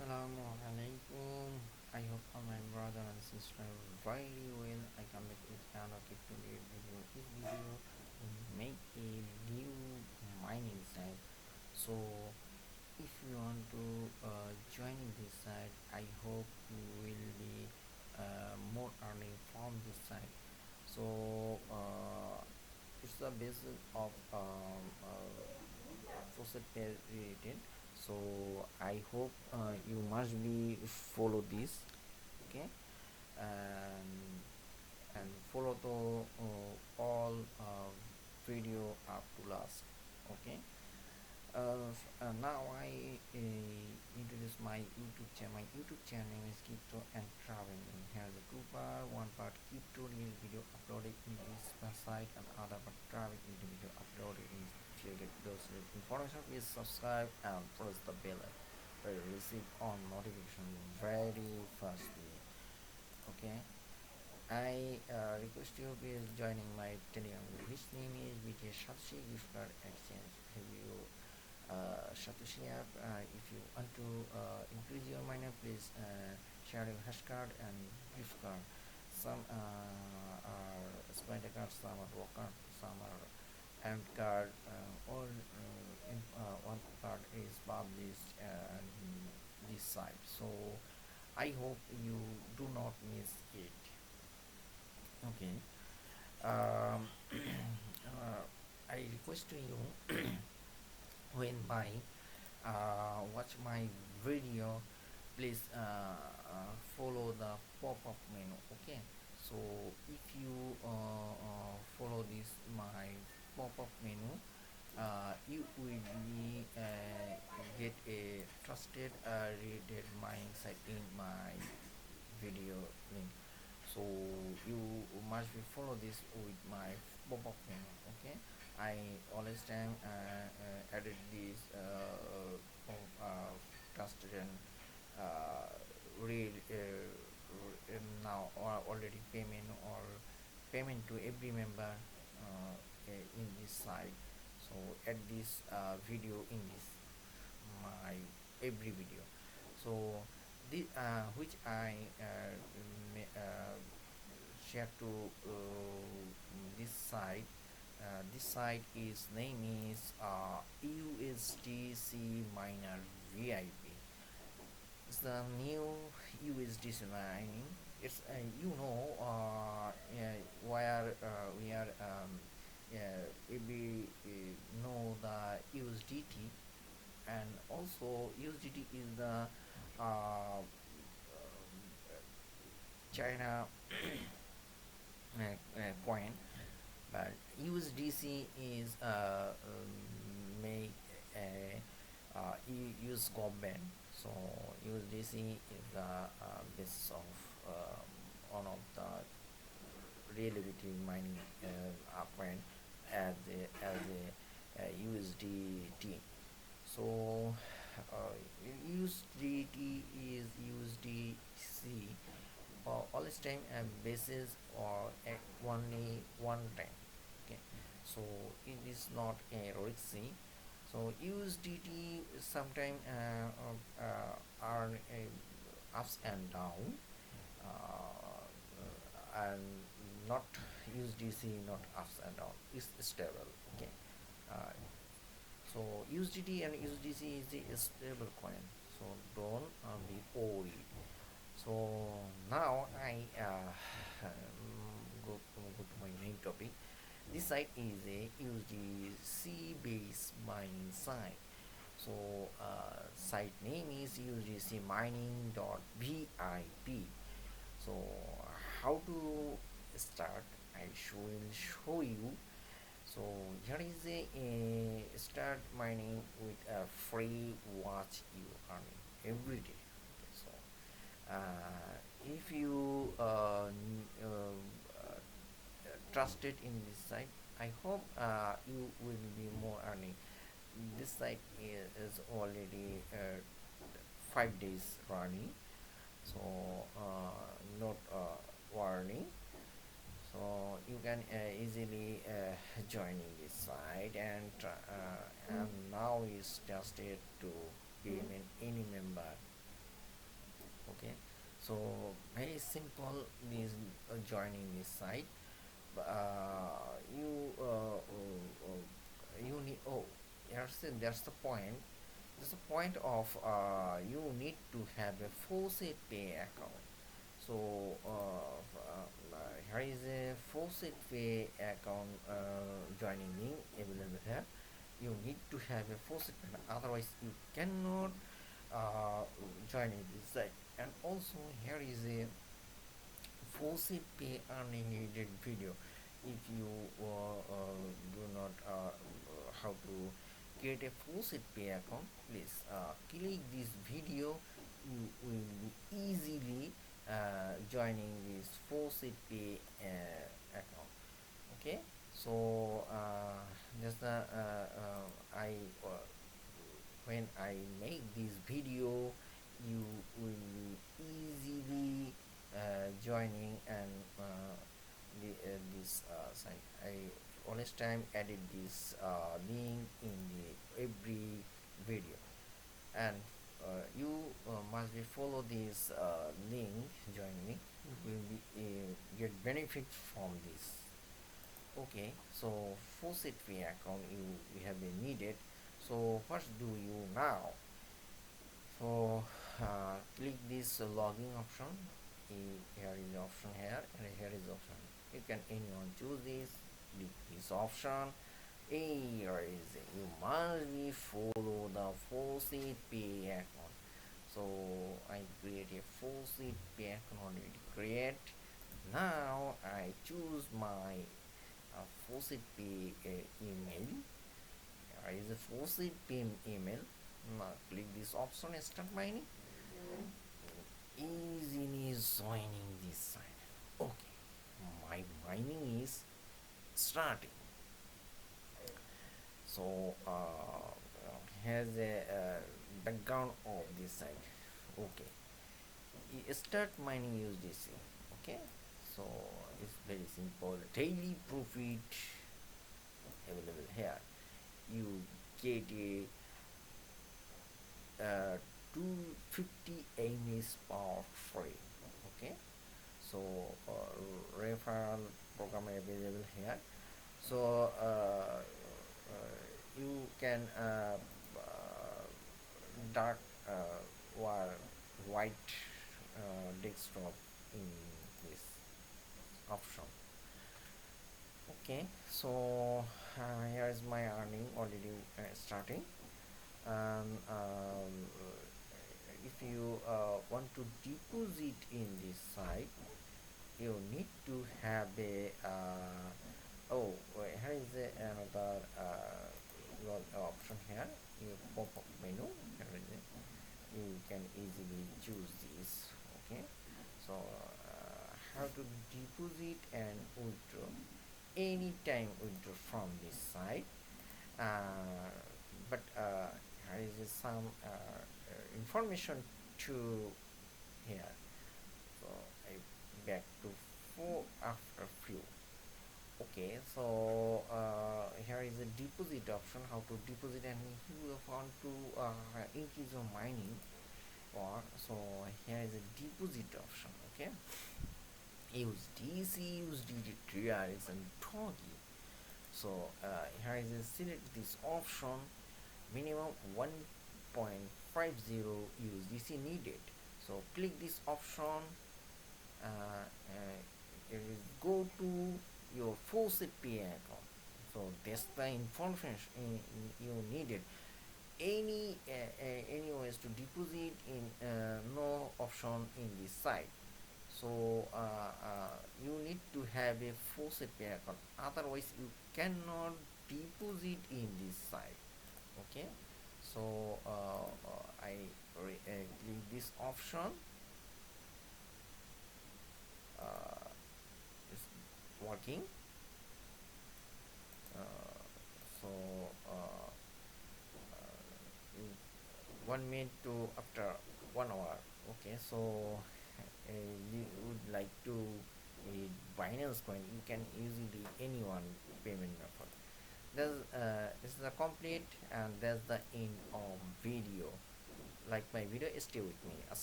Assalamualaikum. I hope all my brother and sister very well. I come back with another tutorial video. This video will make a new mining site. So if you want to join in this site, I hope you will be more earning from this site. So it's the basis of Faucet page related. So I hope you must be follow this, okay, and follow the all video up to last, okay. Now I introduce my YouTube channel. My YouTube channel is Crypto and Traveling. It has a two part. One part crypto news video uploaded in this site, and other part travel video uploaded in. If you get those information, please subscribe and press the bell to receive on notification very fastly. Okay. I request you please joining my Telegram, which name is BJ Satoshi Gift Card Exchange. Have you Satoshi app? If you want to increase your miner, please share your hash card and gift card. Some are spider cards, some are rock card, some are amp card. All one card is published in this site. So I hope you do not miss it. Okay. Um, I request to you when watch my video, please follow the pop-up menu. Okay. So if you follow this my pop-up menu, you will be get a trusted rated mining site in my video link. So you must be follow this with my pop-up menu. Okay, I always time added this trusted and read now or already payment to every member in this site. So add this video in this my every video. So the which I share to this site. This site is name is USDC miner VIP. It's the new USDC mining. It's where we are we know the USDT, and also USDT is the China coin, but USDC is make a use government. So USDC is the basis of one of the relativity mining coin as a USDT. So USDT is USDC all this time basis or at only one time. Okay, so it is not a risky. So USDT sometimes are ups and down, and not USDC not ups and down, is stable. Okay, uh, so USDT and USDC is a stable coin, so don't be worried. So now I go to my main topic. This site is a USDC based mining site. So site name is USDC mining.vip. So how to start? Will show you. So here is a start mining with a free watch you earning every day. Okay, so if you trusted in this site, I hope you will be more earning. This site is already 5 days running, so not warning. So you can easily joining this site, and now is just to payment any member So very simple is joining this site. You you need, oh, that's the point. That's the point of you need to have a Faucet Pay account. So here is a Faucet Pay account joining link available here. You need to have a Faucet Pay, otherwise you cannot uh, join this site. And also here is a Faucet Pay unneeded video. If you do not how to create a Faucet Pay account, please click this video. You will be easily joining this Faucet Pay account. Okay, so just I when I make this video, you will be easily joining and this site. I honest time added this link in the every video, and you must be follow this link, join me. You will be get benefit from this. Okay, so faucet fee account you have been needed. So what do you now? So click this login option. Here is the option here, and here is the option. You can anyone choose this. Click this option. Here is it. You must be follow the faucet pay account. So I create a faucet pay account already create. Now I choose my faucet pay email. Here is a faucet pay email. Now click this option and start mining. Easily joining this site. Okay, my mining is starting. So has a background of this site. Okay, start mining USDC. Okay, so it's very simple. Daily profit available here. You get a 250 ms per free. Okay, so referral program available here. So you can dark or white desktop in this option. Okay, so here is my earning already starting. And if you want to deposit in this site, you need to have a oh wait, here is another option here. You pop up menu, here is it. You can easily choose this. Okay, so how to deposit and withdraw anytime withdraw from this site. But here is some information to here. So I back to 4 after few. Okay, so here is a deposit option, how to deposit, and if you want to increase your mining, or so here is a deposit option. Okay, use DC, use DTRX and Doggy. So here is a select this option, minimum 1.50 USDC needed. So click this option. It is go to your Faucet Pay account. So that's the information you needed. Any ways to deposit in no option in this site. So you need to have a Faucet Pay account, otherwise you cannot deposit in this site. Okay, so I click this option. It's working. So 1 minute to after 1 hour. Okay, so you would like to Binance coin, you can easily anyone payment method. This is the complete, and that's the end of video. Like my video, stay with me.